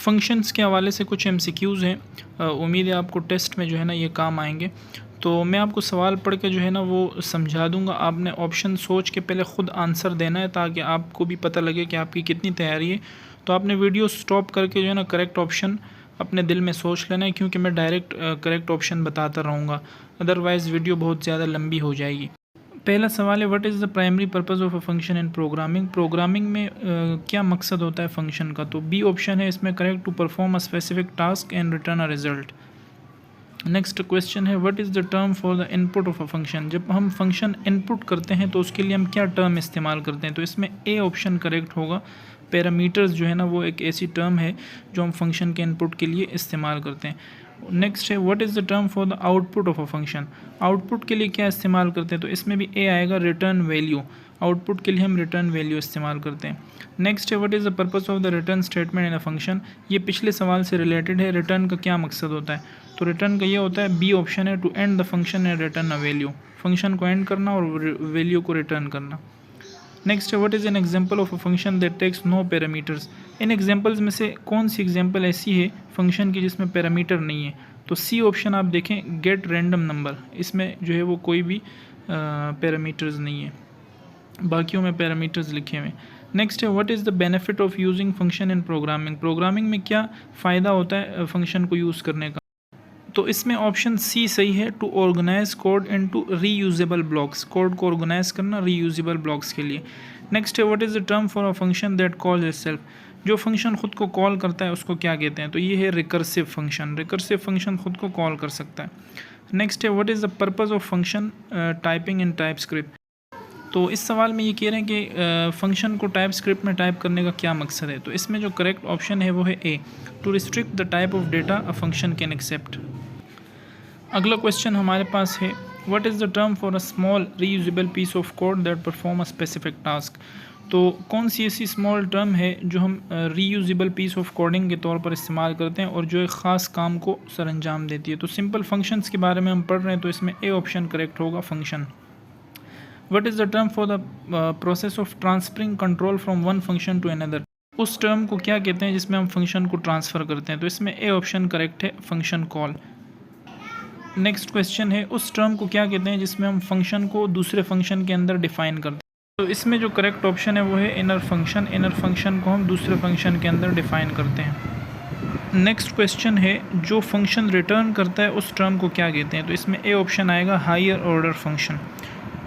Functions के हवाले से कुछ एमसीक्यूज़ हैं, उम्मीद है आपको टेस्ट में जो है ना ये काम आएंगे। तो मैं आपको सवाल पढ़ के जो है ना वो समझा दूंगा, आपने ऑप्शन सोच के पहले ख़ुद आंसर देना है ताकि आपको भी पता लगे कि आपकी कितनी तैयारी है। तो आपने वीडियो स्टॉप करके जो है ना करेक्ट ऑप्शन अपने दिल में सोच लेना है, क्योंकि मैं डायरेक्ट करेक्ट ऑप्शन बताता रहूँगा, अदरवाइज़ वीडियो बहुत ज़्यादा लंबी हो जाएगी। पहला सवाल है, what is the primary purpose of a function in programming. Programming में क्या मकसद होता है फंक्शन का। तो बी ऑप्शन है इसमें correct, to perform a specific task and return a result. Next question है, what is the term for the input of a function. जब हम फंक्शन इनपुट करते हैं तो उसके लिए हम क्या टर्म इस्तेमाल करते हैं। तो इसमें ए ऑप्शन करेक्ट होगा। पैरामीटर्स जो है ना वो एक ऐसी टर्म है जो हम फंक्शन के इनपुट के लिए इस्तेमाल करते हैं। नेक्स्ट है, what is the term for the output of a function. Output के लिए क्या इस्तेमाल करते हैं। तो इसमें भी ए आएगा, रिटर्न वैल्यू। आउटपुट के लिए हम रिटर्न वैल्यू इस्तेमाल करते हैं। नेक्स्ट है, what is the purpose of the return statement in a function. ये पिछले सवाल से रिलेटेड है, रिटर्न का क्या मकसद होता है। तो रिटर्न का ये होता है, बी ऑप्शन है, to end the function and return a value. Function को एंड करना और वैल्यू को रिटर्न करना। नेक्स्ट है, what is an example of a function that takes no parameters. इन एग्जांपल्स में से कौन सी एग्जांपल ऐसी है फंक्शन की जिसमें पैरामीटर नहीं है। तो सी ऑप्शन आप देखें, गेट रैंडम नंबर, इसमें जो है वो कोई भी पैरामीटर्स नहीं है, बाकियों में पैरामीटर्स लिखे हुए हैं। नेक्स्ट है, what is the benefit of using function in programming. Programming में क्या फ़ायदा होता है फंक्शन को यूज़ करने का। तो इसमें ऑप्शन सी सही है, to organise code into reusable blocks. Code को ऑर्गेनाइज करना रीयूजेबल ब्लॉक्स के लिए। नेक्स्ट है, what is the term for a function that calls itself. जो फंक्शन खुद को कॉल करता है उसको क्या कहते हैं। तो ये है रिकर्सिव फंक्शन। रिकर्सिव फंक्शन खुद को कॉल कर सकता है। नेक्स्ट है, what is the purpose of function typing in TypeScript. तो इस सवाल में ये कह रहे हैं कि फंक्शन को टाइप स्क्रिप्ट में टाइप करने का क्या मकसद है। तो इसमें जो करेक्ट ऑप्शन है वो है A, to restrict the type of data a function can accept. अगला क्वेश्चन हमारे पास है, what is the term for a small reusable piece of code that perform a specific task. तो कौन सी ऐसी स्मॉल टर्म है जो हम रीयूजेबल पीस ऑफ कोडिंग के तौर पर इस्तेमाल करते हैं और जो एक ख़ास काम को सरअंजाम देती है। तो सिंपल फंक्शंस के बारे में हम पढ़ रहे हैं, तो इसमें ए ऑप्शन करेक्ट होगा, function. What is the term for the process of transferring control from one function to another. उस टर्म को क्या कहते हैं जिसमें हम फंक्शन को ट्रांसफ़र करते हैं। तो इसमें ए ऑप्शन करेक्ट है, फंक्शन कॉल। नेक्स्ट क्वेश्चन है, उस टर्म को क्या कहते हैं जिसमें हम फंक्शन को दूसरे फंक्शन के अंदर डिफ़ाइन करते हैं। तो इसमें जो करेक्ट ऑप्शन है वो है इनर फंक्शन। इनर फंक्शन को हम दूसरे फंक्शन के अंदर डिफ़ाइन करते हैं। नेक्स्ट क्वेश्चन है, जो फंक्शन रिटर्न करता है उस टर्म को क्या कहते हैं। तो इसमें ए ऑप्शन आएगा, हायर ऑर्डर फंक्शन।